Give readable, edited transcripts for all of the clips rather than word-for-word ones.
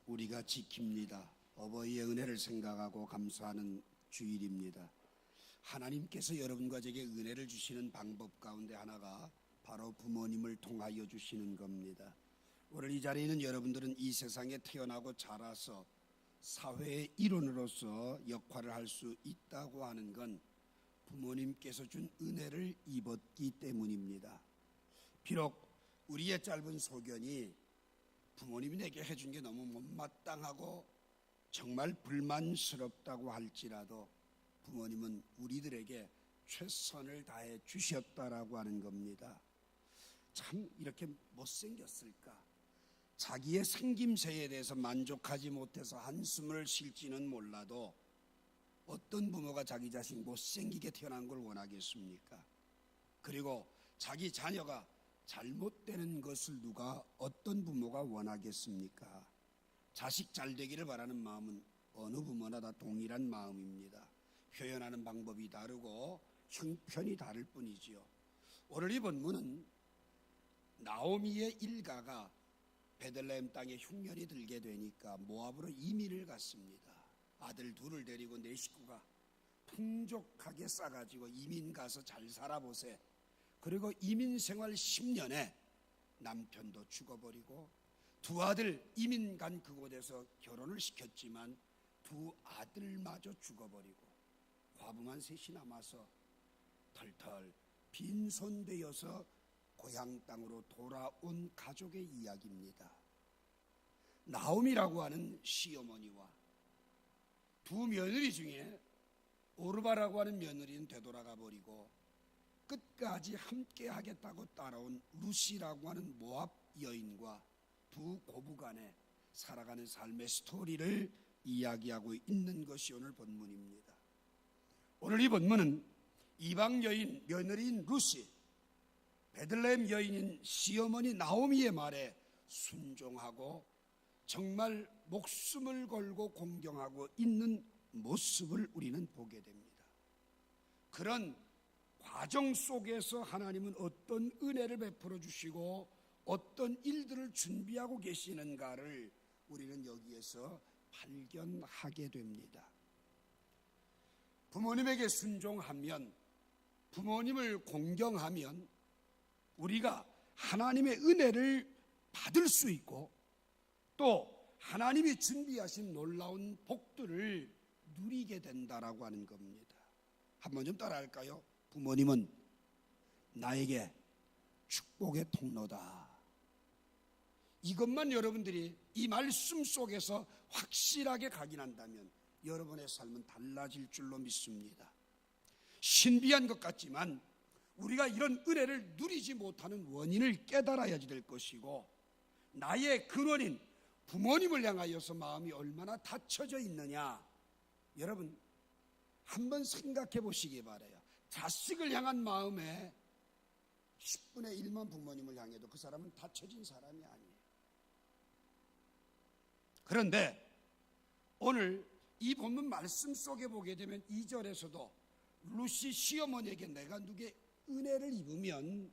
우리가 지킵니다. 어버이의 은혜를 생각하고 감사하는 주일입니다. 하나님께서 여러분과 제게 은혜를 주시는 방법 가운데 하나가 바로 부모님을 통하여 주시는 겁니다. 오늘 이 자리에 있는 여러분들은 이 세상에 태어나고 자라서 사회의 일원으로서 역할을 할 수 있다고 하는 건 부모님께서 준 은혜를 입었기 때문입니다. 비록 우리의 짧은 소견이 부모님이 내게 해준 게 너무 못마땅하고 정말 불만스럽다고 할지라도 부모님은 우리들에게 최선을 다해 주셨다라고 하는 겁니다. 참 이렇게 못생겼을까? 자기의 생김새에 대해서 만족하지 못해서 한숨을 쉴지는 몰라도 어떤 부모가 자기 자신 못생기게 태어난 걸 원하겠습니까? 그리고 자기 자녀가 잘못되는 것을 누가 어떤 부모가 원하겠습니까? 자식 잘 되기를 바라는 마음은 어느 부모나 다 동일한 마음입니다. 표현하는 방법이 다르고 형편이 다를 뿐이지요. 오늘 이 본문은 나오미의 일가가 베들레헴 땅에 흉년이 들게 되니까 모압으로 이민을 갔습니다. 아들 둘을 데리고 내 식구가 풍족하게 싸가지고 이민 가서 잘 살아보세. 그리고 이민 생활 10년에 남편도 죽어버리고 두 아들 이민 간 그곳에서 결혼을 시켰지만 두 아들마저 죽어버리고 과부만 셋이 남아서 털털 빈손되어서 고향 땅으로 돌아온 가족의 이야기입니다. 나오미라고 하는 시어머니와 두 며느리 중에 오르바라고 하는 며느리는 되돌아가 버리고 끝까지 함께 하겠다고 따라온 루시라고 하는 모압 여인과 두 고부간에 살아가는 삶의 스토리를 이야기하고 있는 것이 오늘 본문입니다. 오늘 이 본문은 이방 여인 며느리인 루시, 베들레헴 여인인 시어머니 나오미의 말에 순종하고 정말 목숨을 걸고 공경하고 있는 모습을 우리는 보게 됩니다. 그런 과정 속에서 하나님은 어떤 은혜를 베풀어 주시고 어떤 일들을 준비하고 계시는가를 우리는 여기에서 발견하게 됩니다. 부모님에게 순종하면, 부모님을 공경하면 우리가 하나님의 은혜를 받을 수 있고 또 하나님이 준비하신 놀라운 복들을 누리게 된다라고 하는 겁니다. 한번 좀 따라할까요? 부모님은 나에게 축복의 통로다. 이것만 여러분들이 이 말씀 속에서 확실하게 각인한다면 여러분의 삶은 달라질 줄로 믿습니다. 신비한 것 같지만 우리가 이런 은혜를 누리지 못하는 원인을 깨달아야지 될 것이고, 나의 근원인 부모님을 향하여서 마음이 얼마나 닫혀져 있느냐, 여러분 한번 생각해 보시기 바라요. 자식을 향한 마음에 10분의 1만 부모님을 향해도 그 사람은 닫혀진 사람이 아니에요. 그런데 오늘 이 본문 말씀 속에 보게 되면 2절에서도 루시 시어머니에게 내가 누구의 은혜를 입으면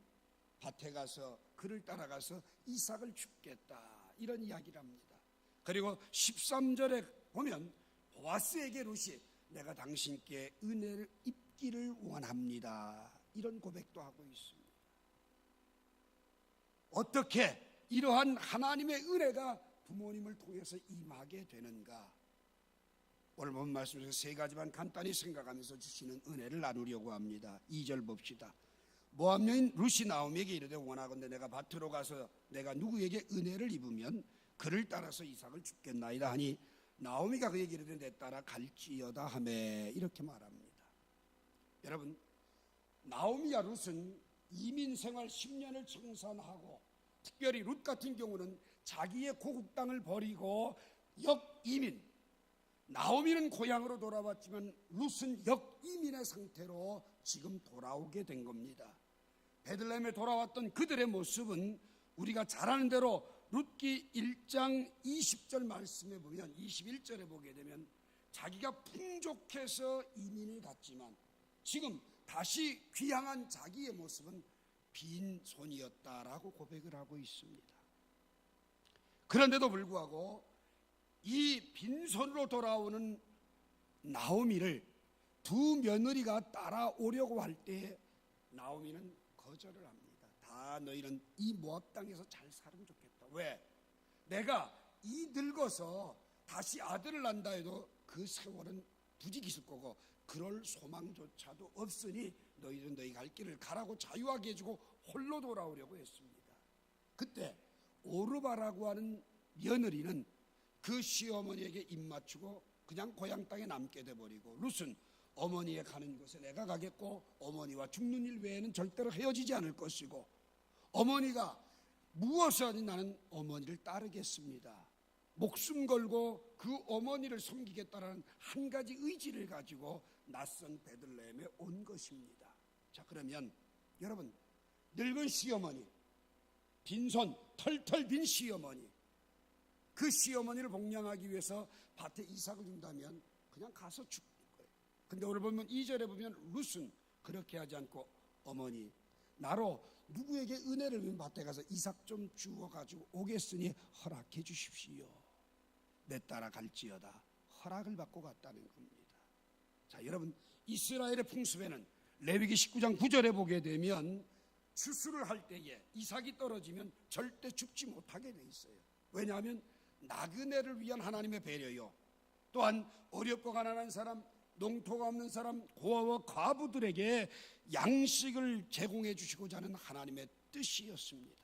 밭에 가서 그를 따라가서 이삭을 줍겠다, 이런 이야기를 합니다. 그리고 13절에 보면 보아스에게 루시 내가 당신께 은혜를 입기를 원합니다, 이런 고백도 하고 있습니다. 어떻게 이러한 하나님의 은혜가 부모님을 통해서 임하게 되는가? 오늘 본 말씀에서 세 가지만 간단히 생각하면서 주시는 은혜를 나누려고 합니다. 2절 봅시다. 모압 여인 루시 나오미에게 이르되 원하건대 내가 밭으로 가서 내가 누구에게 은혜를 입으면 그를 따라서 이삭을 줍겠나이다 하니 나오미가 그에게 이르되 내 따라 갈지어다 하매, 이렇게 말합니다. 여러분, 나오미와 룻은 이민 생활 10년을 청산하고, 특별히 룻 같은 경우는 자기의 고국 땅을 버리고 역이민, 나오미는 고향으로 돌아왔지만 룻은 역이민의 상태로 지금 돌아오게 된 겁니다. 베들레헴에 돌아왔던 그들의 모습은 우리가 잘 아는 대로 룻기 1장 20절 말씀에 보면, 21절에 보게 되면 자기가 풍족해서 이민을 갔지만 지금 다시 귀향한 자기의 모습은 빈손이었다라고 고백을 하고 있습니다. 그런데도 불구하고 이 빈손으로 돌아오는 나오미를 두 며느리가 따라오려고 할 때 나오미는 거절을 합니다. 다 너희는 이 모압 땅에서 잘 살으면 좋겠다. 왜? 내가 이 늙어서 다시 아들을 낳는다 해도 그 세월은 부직 있을 거고 그럴 소망조차도 없으니 너희는 너희 갈 길을 가라고 자유하게 해주고 홀로 돌아오려고 했습니다. 그때 오르바라고 하는 며느리는 그 시어머니에게 입맞추고 그냥 고향 땅에 남게 돼버리고, 룻은 어머니의 가는 곳에 내가 가겠고 어머니와 죽는 일 외에는 절대로 헤어지지 않을 것이고, 어머니가 무엇을 하든 나는 어머니를 따르겠습니다. 목숨 걸고 그 어머니를 섬기겠다라는 한 가지 의지를 가지고 낯선 베들레헴에 온 것입니다. 자, 그러면 여러분, 늙은 시어머니, 빈손 털털 빈 시어머니, 그 시어머니를 복양하기 위해서 밭에 이삭을 준다면 그냥 가서 죽는 거예요. 근데 오늘 보면 2절에 보면 룻은 그렇게 하지 않고 어머니, 나로 누구에게 은혜를 위해 밭에 가서 이삭 좀 주워가지고 오겠으니 허락해 주십시오. 내 따라 갈지어다. 허락을 받고 갔다는 겁니다. 자, 여러분, 이스라엘의 풍습에는 레위기 19장 9절에 보게 되면 추수를 할 때에 이삭이 떨어지면 절대 죽지 못하게 돼 있어요. 왜냐하면 나그네를 위한 하나님의 배려요, 또한 어렵고 가난한 사람, 농토가 없는 사람, 고아와 과부들에게 양식을 제공해 주시고자 하는 하나님의 뜻이었습니다.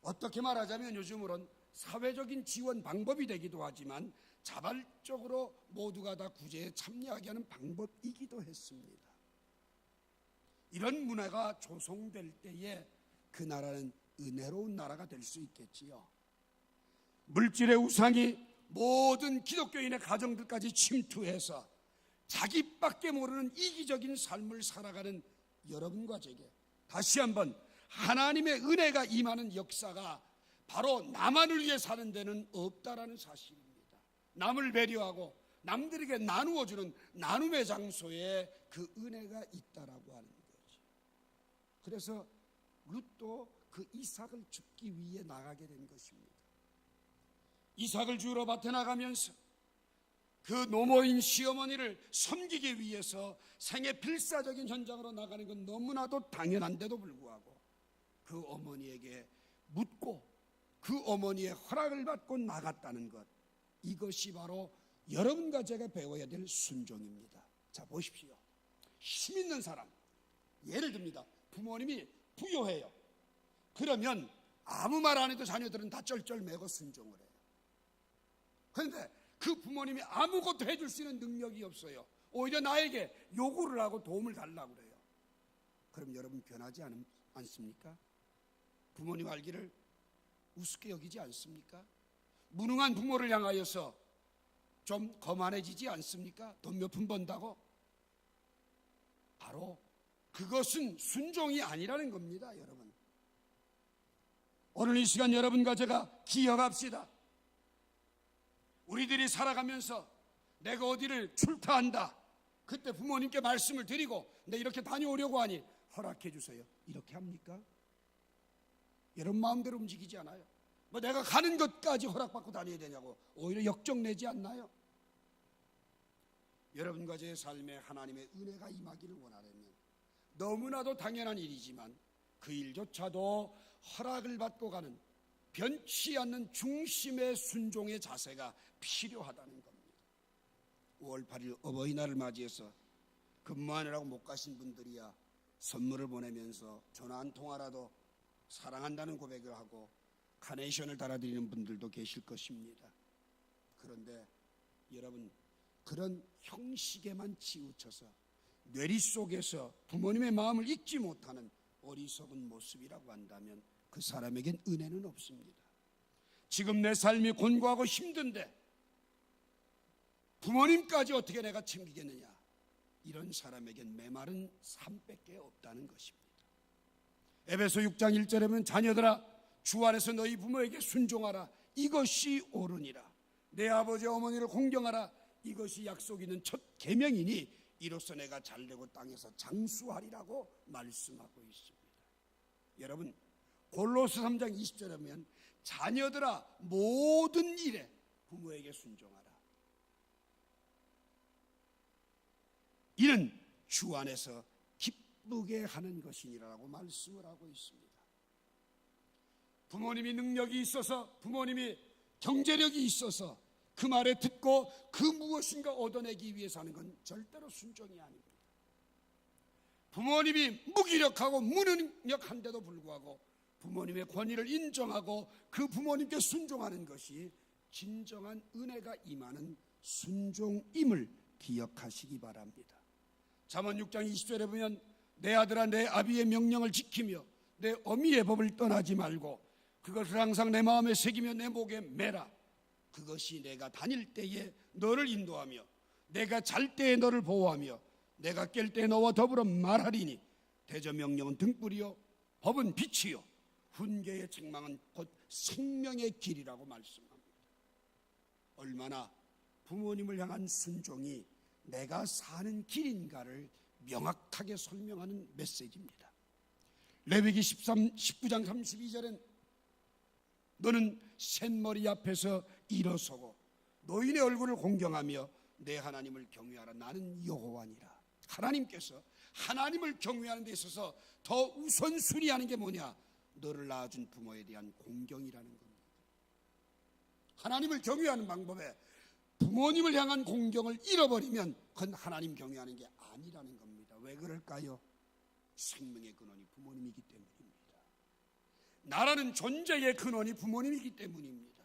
어떻게 말하자면 요즘으론 사회적인 지원 방법이 되기도 하지만 자발적으로 모두가 다 구제에 참여하게 하는 방법이기도 했습니다. 이런 문화가 조성될 때에 그 나라는 은혜로운 나라가 될 수 있겠지요. 물질의 우상이 모든 기독교인의 가정들까지 침투해서 자기밖에 모르는 이기적인 삶을 살아가는 여러분과 제게 다시 한번 하나님의 은혜가 임하는 역사가 바로 나만을 위해 사는 데는 없다라는 사실입니다. 남을 배려하고 남들에게 나누어주는 나눔의 장소에 그 은혜가 있다라고 하는 거죠. 그래서 룻도 그 이삭을 줍기 위해 나가게 된 것입니다. 이삭을 주우러 밭에 나가면서 그 노모인 시어머니를 섬기기 위해서 생애 필사적인 현장으로 나가는 건 너무나도 당연한데도 불구하고 그 어머니에게 묻고 그 어머니의 허락을 받고 나갔다는 것, 이것이 바로 여러분과 제가 배워야 될 순종입니다. 자, 보십시오. 힘 있는 사람, 예를 듭니다. 부모님이 부유해요. 그러면 아무 말 안 해도 자녀들은 다 쩔쩔매고 순종을 해요. 그런데 그 부모님이 아무것도 해줄 수 있는 능력이 없어요. 오히려 나에게 요구를 하고 도움을 달라고 그래요. 그럼 여러분 변하지 않습니까? 부모님 알기를 우습게 여기지 않습니까? 무능한 부모를 향하여서 좀 거만해지지 않습니까? 돈 몇 푼 번다고? 바로 그것은 순종이 아니라는 겁니다, 여러분. 오늘 이 시간 여러분과 제가 기억합시다. 우리들이 살아가면서 내가 어디를 출타한다, 그때 부모님께 말씀을 드리고 내 이렇게 다녀오려고 하니 허락해 주세요, 이렇게 합니까? 여러분 마음대로 움직이지 않아요. 뭐 내가 가는 것까지 허락받고 다녀야 되냐고 오히려 역정내지 않나요? 여러분과 제 삶에 하나님의 은혜가 임하기를 원하려면 너무나도 당연한 일이지만 그 일조차도 허락을 받고 가는 변치 않는 중심의 순종의 자세가 필요하다는 겁니다. 5월 8일 어버이날을 맞이해서 근무하느라고 못 가신 분들이야 선물을 보내면서 전화 한 통화라도 사랑한다는 고백을 하고 카네이션을 달아드리는 분들도 계실 것입니다. 그런데 여러분, 그런 형식에만 치우쳐서 뇌리 속에서 부모님의 마음을 읽지 못하는 어리석은 모습이라고 한다면 그 사람에겐 은혜는 없습니다. 지금 내 삶이 곤고하고 힘든데 부모님까지 어떻게 내가 챙기겠느냐, 이런 사람에겐 메마른 삶밖에 없다는 것입니다. 에베소 6장 1절에 보면 자녀들아 주 안에서 너희 부모에게 순종하라, 이것이 옳으니라. 내 아버지 어머니를 공경하라, 이것이 약속 있는 첫 계명이니 이로써 내가 잘되고 땅에서 장수하리라고 말씀하고 있습니다. 여러분, 골로새 3장 20절에 보면 자녀들아 모든 일에 부모에게 순종하라. 이는 주 안에서 기쁘게 하는 것이니라고 말씀을 하고 있습니다. 부모님이 능력이 있어서, 부모님이 경제력이 있어서 그 말에 듣고 그 무엇인가 얻어내기 위해서 하는 건 절대로 순종이 아닙니다. 부모님이 무기력하고 무능력한데도 불구하고 부모님의 권위를 인정하고 그 부모님께 순종하는 것이 진정한 은혜가 임하는 순종임을 기억하시기 바랍니다. 잠언 6장 20절에 보면 내 아들아 내 아비의 명령을 지키며 내 어미의 법을 떠나지 말고 그것을 항상 내 마음에 새기며 내 목에 매라. 그것이 내가 다닐 때에 너를 인도하며 내가 잘 때에 너를 보호하며 내가 깰 때에 너와 더불어 말하리니 대저 명령은 등불이요 법은 빛이요 훈계의 책망은 곧 생명의 길이라고 말씀합니다. 얼마나 부모님을 향한 순종이 내가 사는 길인가를 명확하게 설명하는 메시지입니다. 레위기 19장 32절엔 너는 셋머리 앞에서 일어서고 노인의 얼굴을 공경하며 내 하나님을 경외하라. 나는 여호와니라. 하나님께서 하나님을 경외하는 데 있어서 더 우선순위하는 게 뭐냐? 너를 낳아준 부모에 대한 공경이라는 겁니다. 하나님을 경외하는 방법에 부모님을 향한 공경을 잃어버리면 그건 하나님 경외하는 게 아니라는 겁니다. 왜 그럴까요? 생명의 근원이 부모님이기 때문입니다. 나라는 존재의 근원이 부모님이기 때문입니다.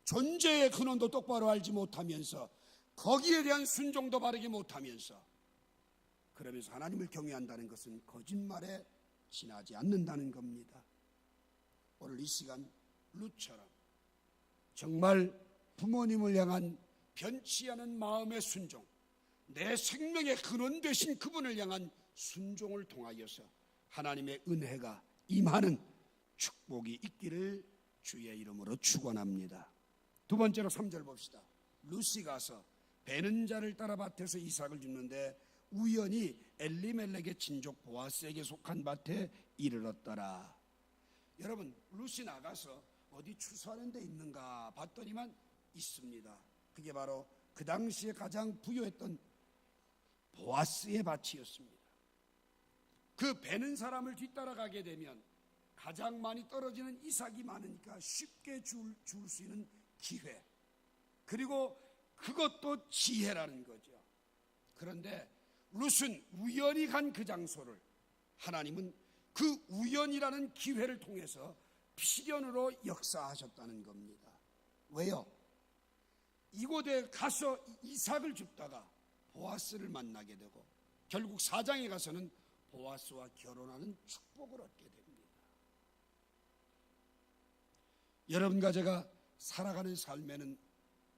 존재의 근원도 똑바로 알지 못하면서 거기에 대한 순종도 바르게 못하면서 그러면서 하나님을 경외한다는 것은 거짓말에 지나지 않는다는 겁니다. 오늘 이 시간 룻처럼 정말 부모님을 향한 변치 않은 마음의 순종, 내 생명의 근원 되신 그분을 향한 순종을 통하여서 하나님의 은혜가 임하는 축복이 있기를 주의 이름으로 축원합니다. 두 번째로 3절 봅시다. 룻이 가서 베는 자를 따라 밭에서 이삭을 줍는데 우연히 엘리멜렉의 친족 보아스에게 속한 밭에 이르렀더라. 여러분, 룻이 나가서 어디 추수하는 데 있는가 봤더니만 있습니다. 그게 바로 그 당시에 가장 부유했던 보아스의 밭이었습니다. 그 베는 사람을 뒤따라가게 되면 가장 많이 떨어지는 이삭이 많으니까 쉽게 줄 수 있는 기회, 그리고 그것도 지혜라는 거죠. 그런데 룻은 우연히 간 그 장소를 하나님은 그 우연이라는 기회를 통해서 필연으로 역사하셨다는 겁니다. 왜요? 이곳에 가서 이삭을 줍다가 보아스를 만나게 되고 결국 4장에 가서는 보아스와 결혼하는 축복을 얻게 됩니다. 여러분과 제가 살아가는 삶에는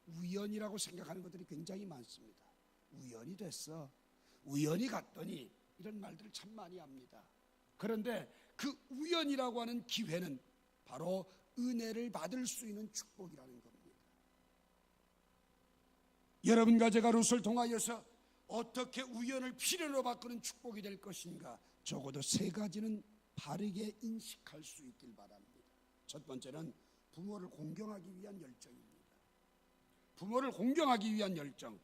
우연이라고 생각하는 것들이 굉장히 많습니다. 우연이 됐어, 우연히 갔더니, 이런 말들을 참 많이 합니다. 그런데 그 우연이라고 하는 기회는 바로 은혜를 받을 수 있는 축복이라는 겁니다. 여러분과 제가 룻을 통하여서 어떻게 우연을 필연으로 바꾸는 축복이 될 것인가, 적어도 세 가지는 바르게 인식할 수 있길 바랍니다. 첫 번째는 부모를 공경하기 위한 열정입니다. 부모를 공경하기 위한 열정.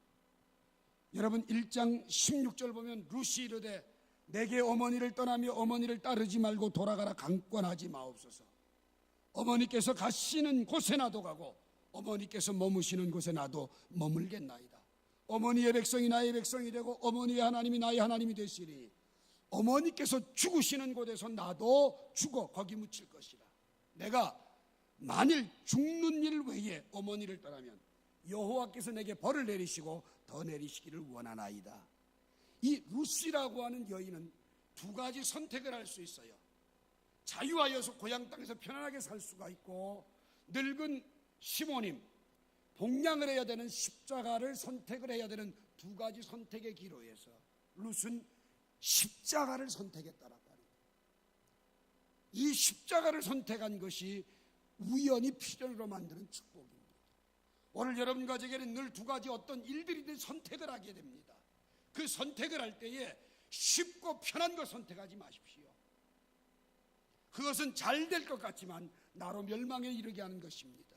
여러분 1장 16절 보면 룻이 이르되 내게 어머니를 떠나며 어머니를 따르지 말고 돌아가라. 강권하지 마옵소서. 어머니께서 가시는 곳에 나도 가고 어머니께서 머무시는 곳에 나도 머물겠나이다. 어머니의 백성이 나의 백성이 되고 어머니의 하나님이 나의 하나님이 되시리니 어머니께서 죽으시는 곳에서 나도 죽어 거기 묻힐 것이라. 내가 만일 죽는 일 외에 어머니를 떠나면 여호와께서 내게 벌을 내리시고 더 내리시기를 원하나이다. 이 룻이라고 하는 여인은 두 가지 선택을 할 수 있어요. 자유하여서 고향 땅에서 편안하게 살 수가 있고, 늙은 시모님, 복량을 해야 되는 십자가를 선택을 해야 되는 두 가지 선택의 기로에서 룻은 십자가를 선택했다라고 합니다. 이 십자가를 선택한 것이 우연히 필연으로 만드는 축복입니다. 오늘 여러분과 제게는 늘 두 가지 어떤 일들이든 선택을 하게 됩니다. 그 선택을 할 때에 쉽고 편한 거 선택하지 마십시오. 그것은 잘 될 것 같지만 나로 멸망에 이르게 하는 것입니다.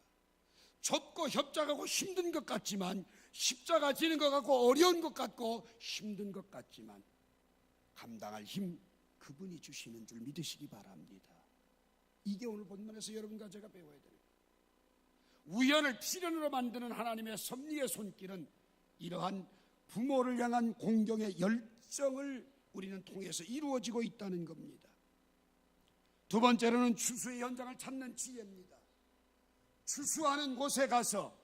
좁고 협착하고 힘든 것 같지만, 십자가 지는 것 같고 어려운 것 같고 힘든 것 같지만 감당할 힘 그분이 주시는 줄 믿으시기 바랍니다. 이게 오늘 본문에서 여러분과 제가 배워야 되는 거예요. 우연을 필연으로 만드는 하나님의 섭리의 손길은 이러한 부모를 향한 공경의 열정을 우리는 통해서 이루어지고 있다는 겁니다. 두 번째로는 추수의 현장을 찾는 지혜입니다. 추수하는 곳에 가서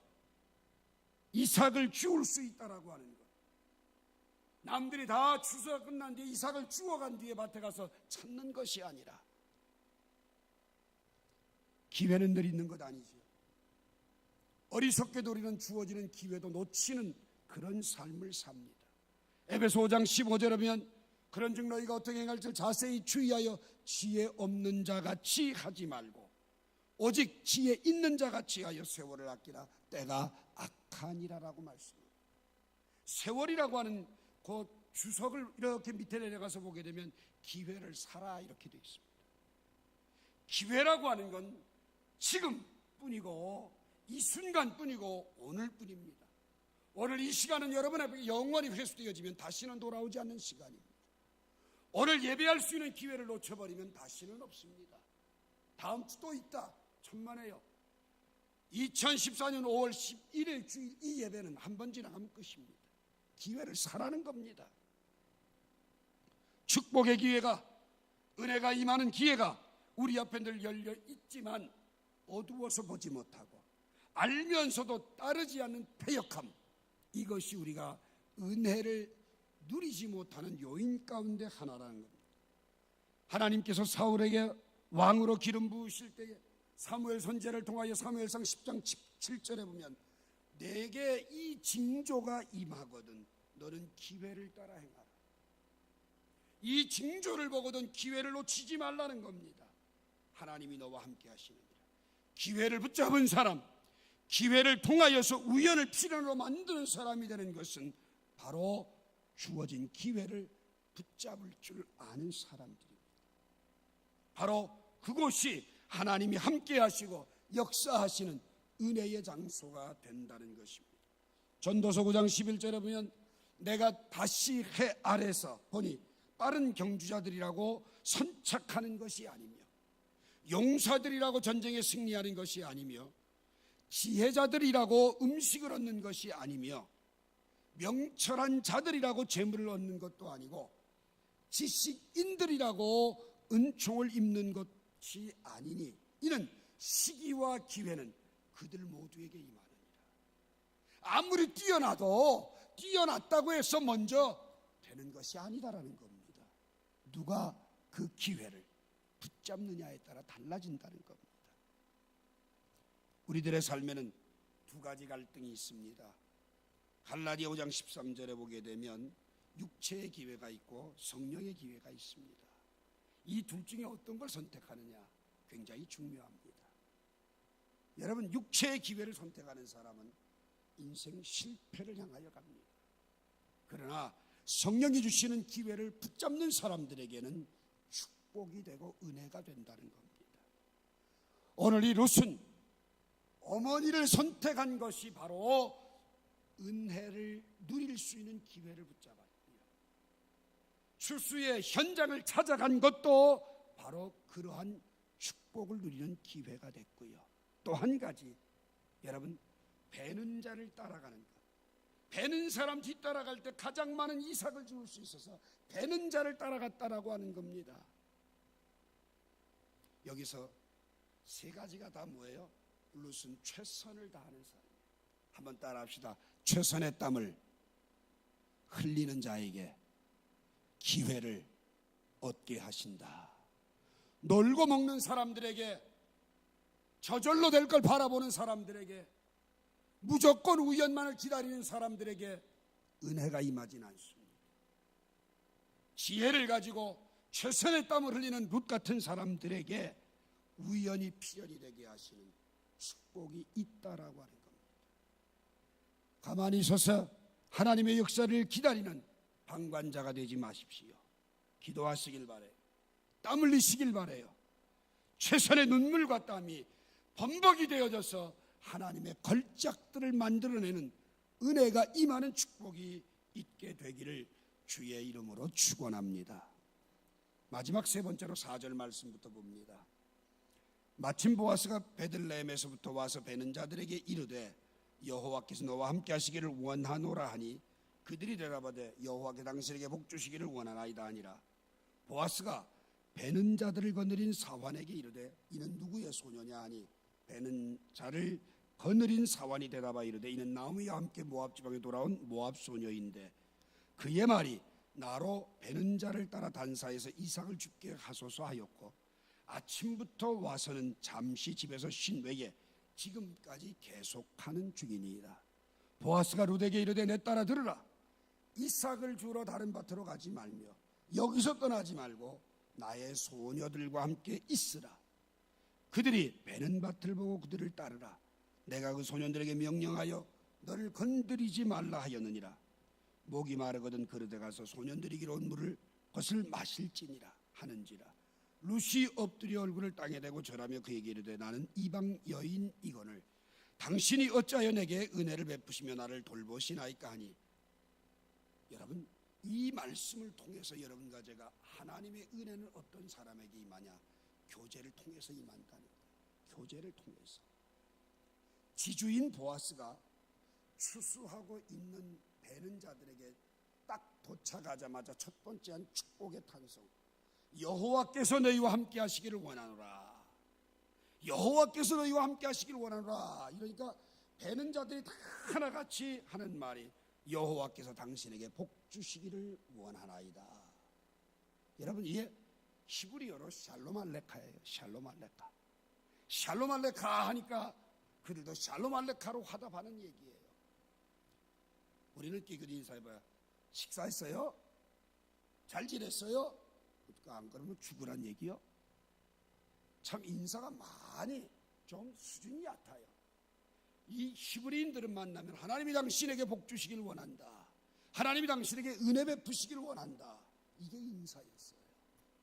이삭을 주울 수 있다라고 하는 것. 남들이 다 추수가 끝난 뒤에 이삭을 주워간 뒤에 밭에 가서 찾는 것이 아니라, 기회는 늘 있는 것 아니죠. 어리석게도 우리는 주어지는 기회도 놓치는 그런 삶을 삽니다. 에베소 5장 15절에 보면 그런즉 너희가 어떻게 행할지 자세히 주의하여 지혜 없는 자같이 하지 말고 오직 지혜 있는 자같이 하여 세월을 아끼라. 때가 악하니라라고 말씀합니다. 세월이라고 하는 그 주석을 이렇게 밑에 내려가서 보게 되면 기회를 사라 이렇게 되어 있습니다. 기회라고 하는 건 지금뿐이고 이 순간뿐이고 오늘뿐입니다. 오늘 이 시간은 여러분에게 영원히 회수되어지면 다시는 돌아오지 않는 시간입니다. 오늘 예배할 수 있는 기회를 놓쳐버리면 다시는 없습니다. 다음 주 또 있다. 천만에요. 2014년 5월 11일 주일 이 예배는 한 번 지나가면 끝입니다. 기회를 사라는 겁니다. 축복의 기회가, 은혜가 임하는 기회가 우리 앞에 늘 열려 있지만 어두워서 보지 못하고 알면서도 따르지 않는 패역함, 이것이 우리가 은혜를 누리지 못하는 요인 가운데 하나라는 겁니다. 하나님께서 사울에게 왕으로 기름 부으실 때에 사무엘 선지자를 통하여 사무엘상 10장 17절에 보면 내게 이 징조가 임하거든 너는 기회를 따라 행하라. 이 징조를 보거든 기회를 놓치지 말라는 겁니다. 하나님이 너와 함께 하시느니라. 기회를 붙잡은 사람, 기회를 통하여서 우연을 필연으로 만드는 사람이 되는 것은 바로 주어진 기회를 붙잡을 줄 아는 사람들입니다. 바로 그곳이 하나님이 함께 하시고 역사하시는 은혜의 장소가 된다는 것입니다. 전도서 9장 11절에 보면 내가 다시 해 아래서 보니 빠른 경주자들이라고 선착하는 것이 아니며 용사들이라고 전쟁에 승리하는 것이 아니며 지혜자들이라고 음식을 얻는 것이 아니며 명철한 자들이라고 재물을 얻는 것도 아니고 지식인들이라고 은총을 입는 것이 아니니 이는 시기와 기회는 그들 모두에게 임하느니라. 아무리 뛰어나도 뛰어났다고 해서 먼저 되는 것이 아니다라는 겁니다. 누가 그 기회를 붙잡느냐에 따라 달라진다는 겁니다. 우리들의 삶에는 두 가지 갈등이 있습니다. 갈라디아 5장 13절에 보게 되면 육체의 기회가 있고 성령의 기회가 있습니다. 이 둘 중에 어떤 걸 선택하느냐 굉장히 중요합니다. 여러분, 육체의 기회를 선택하는 사람은 인생 실패를 향하여 갑니다. 그러나 성령이 주시는 기회를 붙잡는 사람들에게는 축복이 되고 은혜가 된다는 겁니다. 오늘 이 룻은 어머니를 선택한 것이 바로 은혜를 누릴 수 있는 기회를 붙잡았고요. 추수의 현장을 찾아간 것도 바로 그러한 축복을 누리는 기회가 됐고요. 또 한 가지, 여러분, 배는 자를 따라가는 것. 배는 사람 뒤따라갈 때 가장 많은 이삭을 주울 수 있어서 배는 자를 따라갔다라고 하는 겁니다. 여기서 세 가지가 다 뭐예요? 룻은 최선을 다하는 사람이에요. 한번 따라합시다. 최선의 땀을 흘리는 자에게 기회를 얻게 하신다. 놀고 먹는 사람들에게, 저절로 될 걸 바라보는 사람들에게, 무조건 우연만을 기다리는 사람들에게 은혜가 임하진 않습니다. 지혜를 가지고 최선의 땀을 흘리는 룻 같은 사람들에게 우연이 필연이 되게 하시는 축복이 있다라고 하는 겁니다. 가만히 서서 하나님의 역사를 기다리는 방관자가 되지 마십시오. 기도하시길 바래요. 땀 흘리시길 바래요. 최선의 눈물과 땀이 범벅이 되어져서 하나님의 걸작들을 만들어내는 은혜가 임하는 축복이 있게 되기를 주의 이름으로 축원합니다. 마지막 세 번째로 4절 말씀부터 봅니다. 마침 보아스가 베들레헴에서부터 와서 베는 자들에게 이르되 여호와께서 너와 함께 하시기를 원하노라 하니 그들이 대답하되 여호와께 당신에게 복 주시기를 원하나이다 하니라. 보아스가 베는 자들을 거느린 사환에게 이르되 이는 누구의 소녀냐 하니 베는 자를 거느린 사환이 대답하여 이르되 이는 나오미와 함께 모압 지방에 돌아온 모압 소녀인데 그의 말이 나로 베는 자를 따라 단사에서 이삭을 죽게 하소서 하였고 아침부터 와서는 잠시 집에서 쉰 외에 지금까지 계속하는 중이니이다. 보아스가 룻에게 이르되 내 딸아 들으라. 이삭을 주러 다른 밭으로 가지 말며 여기서 떠나지 말고 나의 소녀들과 함께 있으라. 그들이 베는 밭을 보고 그들을 따르라. 내가 그 소년들에게 명령하여 너를 건드리지 말라 하였느니라. 목이 마르거든 그릇에 가서 소년들이 길어온 물을 것을 마실지니라 하는지라. 룻이 엎드려 얼굴을 땅에 대고 절하며 그에게 이르되 나는 이방 여인이거늘 당신이 어찌하여 내게 은혜를 베푸시며 나를 돌보시나이까 하니. 여러분, 이 말씀을 통해서 여러분과 제가 하나님의 은혜는 어떤 사람에게 임하냐? 교제를 통해서 임한다는 거예요. 교제를 통해서. 지주인 보아스가 추수하고 있는 베는 자들에게 딱 도착하자마자 첫 번째 한 축복의 탄성. 여호와께서 너희와 함께 하시기를 원하노라. 여호와께서 너희와 함께 하시기를 원하노라. 이러니까 베는 자들이 다 하나같이 하는 말이 여호와께서 당신에게 복 주시기를 원하나이다. 여러분, 이게 히브리어로 샬롬 알레카예요. 샬롬 알레카. 샬롬 알레카 하니까 그들도 샬롬 알레카로 화답하는 얘기예요. 우리는 끼그리 인사해봐야 식사했어요? 잘 지냈어요? 안 그러면 죽으란 얘기요? 참 인사가 많이 좀 수준이 얕아요. 이 히브리인들은 만나면 하나님이 당신에게 복 주시길 원한다. 하나님이 당신에게 은혜 베푸시길 원한다. 이게 인사였어요.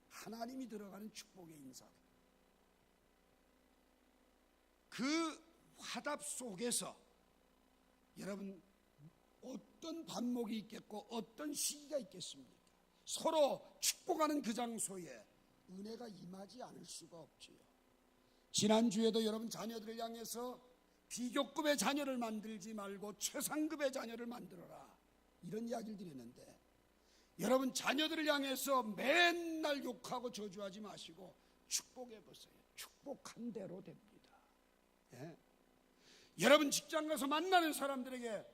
하나님이 들어가는 축복의 인사. 그 화답 속에서 여러분 어떤 반목이 있겠고 어떤 시기가 있겠습니까? 서로 축복하는 그 장소에 은혜가 임하지 않을 수가 없지요. 지난주에도 여러분 자녀들을 향해서 비교급의 자녀를 만들지 말고 최상급의 자녀를 만들어라, 이런 이야기를 드렸는데, 여러분 자녀들을 향해서 맨날 욕하고 저주하지 마시고 축복해 보세요. 축복한 대로 됩니다. 예? 여러분 직장 가서 만나는 사람들에게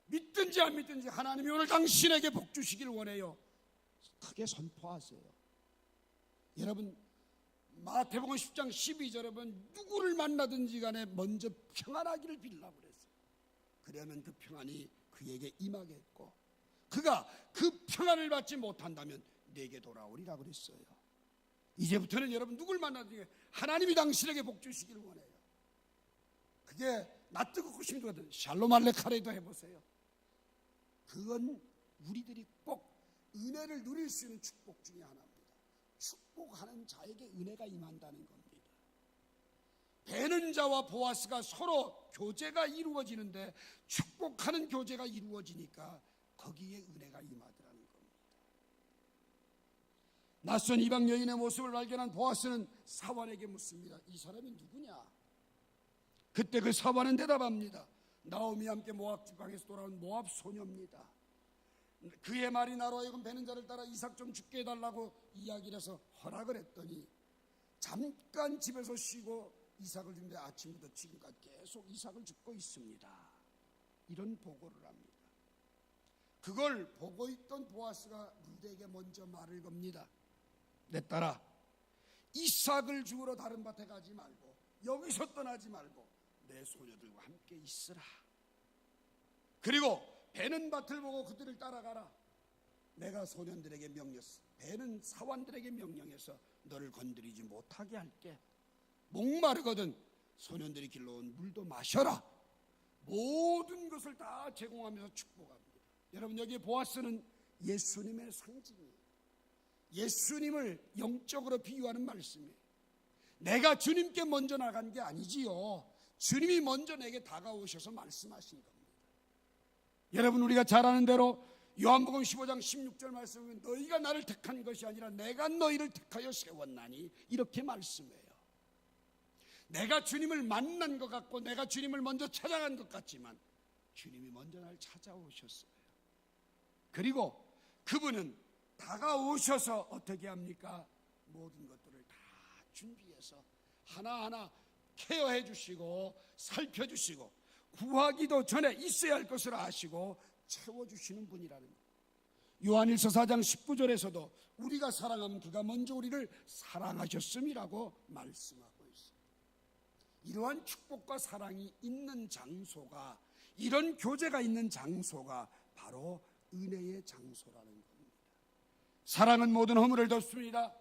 믿든지 안 믿든지 하나님이 오늘 당신에게 복 주시길 원해요. 크게 선포하세요. 여러분 마태복음 10장 12절에 보면 누구를 만나든지 간에 먼저 평안하기를 빌라고 그랬어요. 그러면 그 평안이 그에게 임하겠고 그가 그 평안을 받지 못한다면 내게 돌아오리라 그랬어요. 이제부터는 여러분 누굴 만나든지 하나님이 당신에게 복 주시길 원해요. 그게 낯뜨겁고 힘들거든. 샬롬 알레카레도 해보세요. 그건 우리들이 꼭 은혜를 누릴 수 있는 축복 중에 하나입니다. 축복하는 자에게 은혜가 임한다는 겁니다. 베는 자와 보아스가 서로 교제가 이루어지는데 축복하는 교제가 이루어지니까 거기에 은혜가 임하더라는 겁니다. 낯선 이방 여인의 모습을 발견한 보아스는 사환에게 묻습니다. 이 사람이 누구냐? 그때 그 사환은 대답합니다. 나오미와 함께 모압 지방에서 돌아온 모압 소녀입니다. 그의 말이 나로 하여금 베는 자를 따라 이삭 좀 죽게 해달라고 이야기를 해서 허락을 했더니 잠깐 집에서 쉬고 이삭을 주는데 아침부터 지금까지 계속 이삭을 줍고 있습니다. 이런 보고를 합니다. 그걸 보고 있던 보아스가 룻에게 먼저 말을 겁니다. 내 딸아, 이삭을 주우러 다른 밭에 가지 말고 여기서 떠나지 말고 내 소녀들과 함께 있으라. 그리고 베는 밭을 보고 그들을 따라가라. 내가 소년들에게 명령했어. 베는 사환들에게 명령해서 너를 건드리지 못하게 할게. 목마르거든 소년들이 길러온 물도 마셔라. 모든 것을 다 제공하면서 축복합니다. 여러분 여기 보아스는 예수님의 상징이에요. 예수님을 영적으로 비유하는 말씀이에요. 내가 주님께 먼저 나간 게 아니지요. 주님이 먼저 내게 다가오셔서 말씀하신 겁니다. 여러분, 우리가 잘 아는 대로 요한복음 15장 16절 말씀은 너희가 나를 택한 것이 아니라 내가 너희를 택하여 세웠나니 이렇게 말씀해요. 내가 주님을 만난 것 같고 내가 주님을 먼저 찾아간 것 같지만 주님이 먼저 날 찾아오셨어요. 그리고 그분은 다가오셔서 어떻게 합니까? 모든 것들을 다 준비해서 하나하나 케어해 주시고 살펴주시고 구하기도 전에 있어야 할 것을 아시고 채워주시는 분이라는 거예요. 요한일서 4장 19절에서도 우리가 사랑하면 그가 먼저 우리를 사랑하셨음이라고 말씀하고 있어요. 이러한 축복과 사랑이 있는 장소가, 이런 교제가 있는 장소가 바로 은혜의 장소라는 겁니다. 사랑은 모든 허물을 덮습니다.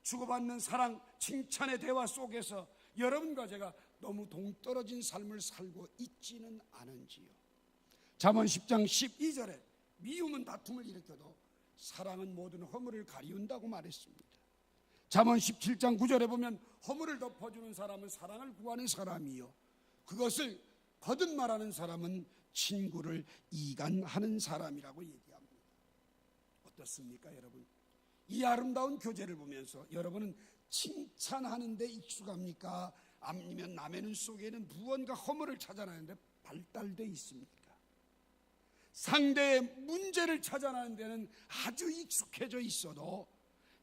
주고받는 사랑, 칭찬의 대화 속에서 여러분과 제가 너무 동떨어진 삶을 살고 있지는 않은지요. 잠언 10장 12절에 미움은 다툼을 일으켜도 사랑은 모든 허물을 가리운다고 말했습니다. 잠언 17장 9절에 보면 허물을 덮어주는 사람은 사랑을 구하는 사람이요 그것을 거듭말하는 사람은 친구를 이간하는 사람이라고 얘기합니다. 어떻습니까, 여러분? 이 아름다운 교제를 보면서 여러분은 칭찬하는 데 익숙합니까? 아니면 남의 눈 속에는 무언가 허물을 찾아내는데 발달되어 있습니까? 상대의 문제를 찾아내는 데는 아주 익숙해져 있어도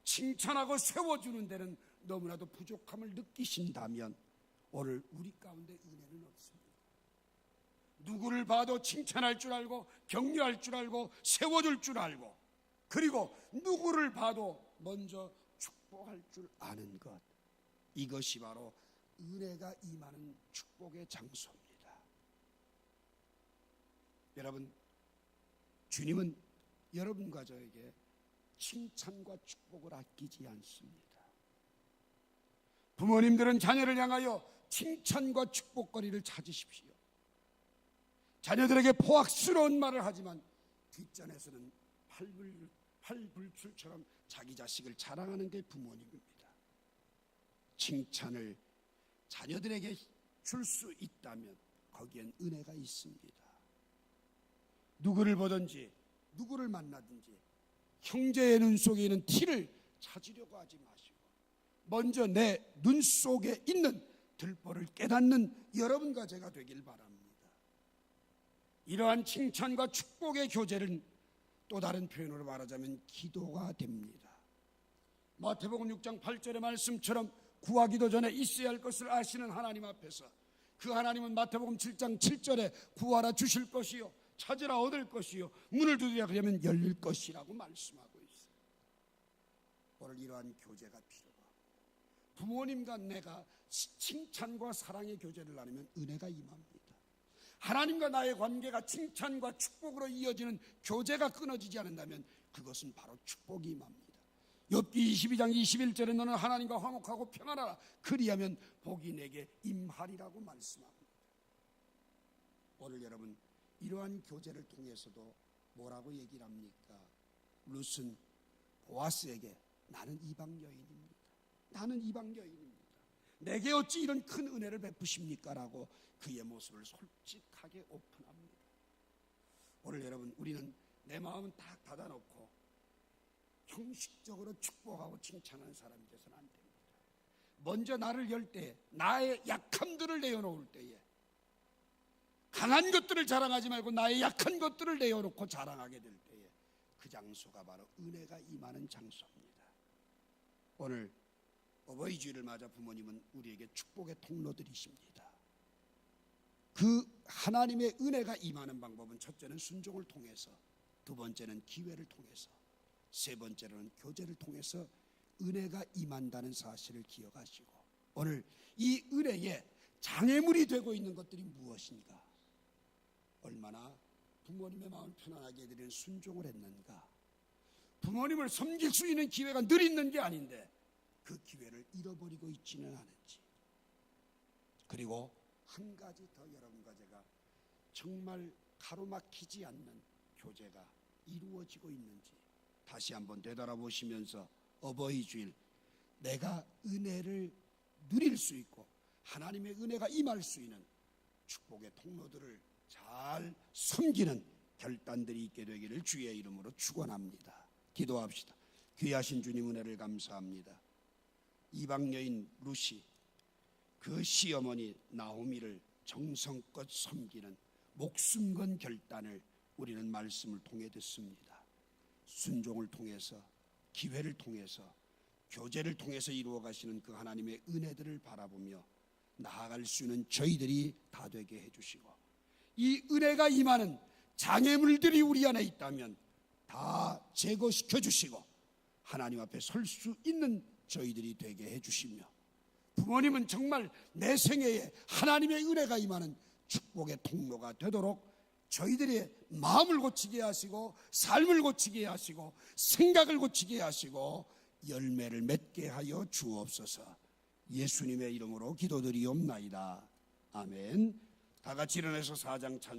칭찬하고 세워주는 데는 너무나도 부족함을 느끼신다면 오늘 우리 가운데 은혜는 없습니다. 누구를 봐도 칭찬할 줄 알고 격려할 줄 알고 세워줄 줄 알고 그리고 누구를 봐도 먼저 축복할 줄 아는 것, 이것이 바로 은혜가 임하는 축복의 장소입니다. 여러분, 주님은 여러분과 저에게 칭찬과 축복을 아끼지 않습니다. 부모님들은 자녀를 향하여 칭찬과 축복거리를 찾으십시오. 자녀들에게 포악스러운 말을 하지만 뒷전에서는 팔불출처럼 자기 자식을 자랑하는 게 부모님입니다. 칭찬을 자녀들에게 줄 수 있다면 거기엔 은혜가 있습니다. 누구를 보든지 누구를 만나든지 형제의 눈 속에 있는 티를 찾으려고 하지 마시고 먼저 내 눈 속에 있는 들보를 깨닫는 여러분과 제가 되길 바랍니다. 이러한 칭찬과 축복의 교제는 또 다른 표현으로 말하자면 기도가 됩니다. 마태복음 6장 8절의 말씀처럼 구하기도 전에 있어야 할 것을 아시는 하나님 앞에서 그 하나님은 마태복음 7장 7절에 구하라 주실 것이요 찾으라 얻을 것이요 문을 두드리라 그러면 열릴 것이라고 말씀하고 있어요. 오늘 이러한 교제가 필요하고 부모님과 내가 칭찬과 사랑의 교제를 나누면 은혜가 임합니다. 하나님과 나의 관계가 칭찬과 축복으로 이어지는 교제가 끊어지지 않는다면 그것은 바로 축복이 임합니다. 욥기 22장 21절에 너는 하나님과 화목하고 평안하라 그리하면 복이 내게 임하리라고 말씀합니다. 오늘 여러분 이러한 교제를 통해서도 뭐라고 얘기를 합니까? 룻은 보아스에게 나는 이방 여인입니다. 나는 이방 여인입니다. 내게 어찌 이런 큰 은혜를 베푸십니까? 라고 그의 모습을 솔직하게 오픈합니다. 오늘 여러분 우리는 내 마음은 딱 닫아놓고 형식적으로 축복하고 칭찬하는 사람이 되서는 안 됩니다. 먼저 나를 열 때 나의 약함들을 내어놓을 때에 강한 것들을 자랑하지 말고 나의 약한 것들을 내어놓고 자랑하게 될 때에 그 장소가 바로 은혜가 임하는 장소입니다. 오늘 어버이 주일을 맞아 부모님은 우리에게 축복의 통로들이십니다. 그 하나님의 은혜가 임하는 방법은 첫째는 순종을 통해서, 두 번째는 기회를 통해서, 세 번째로는 교제를 통해서 은혜가 임한다는 사실을 기억하시고 오늘 이 은혜에 장애물이 되고 있는 것들이 무엇인가? 얼마나 부모님의 마음을 편안하게 해드리는 순종을 했는가? 부모님을 섬길 수 있는 기회가 늘 있는 게 아닌데 그 기회를 잃어버리고 있지는 않은지, 그리고 한 가지 더 여러분과 제가 정말 가로막히지 않는 교제가 이루어지고 있는지 다시 한번 되돌아보시면서 어버이 주일 내가 은혜를 누릴 수 있고 하나님의 은혜가 임할 수 있는 축복의 통로들을 잘 섬기는 결단들이 있게 되기를 주의 이름으로 축원합니다. 기도합시다. 귀하신 주님 은혜를 감사합니다. 이방 여인 루시, 그 시어머니 나오미를 정성껏 섬기는 목숨 건 결단을 우리는 말씀을 통해 듣습니다. 순종을 통해서, 기회를 통해서, 교제를 통해서 이루어 가시는 그 하나님의 은혜들을 바라보며 나아갈 수 있는 저희들이 다 되게 해주시고, 이 은혜가 임하는 장애물들이 우리 안에 있다면 다 제거시켜 주시고 하나님 앞에 설 수 있는 저희들이 되게 해주시며, 부모님은 정말 내 생애에 하나님의 은혜가 임하는 축복의 통로가 되도록 저희들의 마음을 고치게 하시고 삶을 고치게 하시고 생각을 고치게 하시고 열매를 맺게 하여 주옵소서. 예수님의 이름으로 기도드리옵나이다. 아멘. 다 같이 일어나서 4장 찬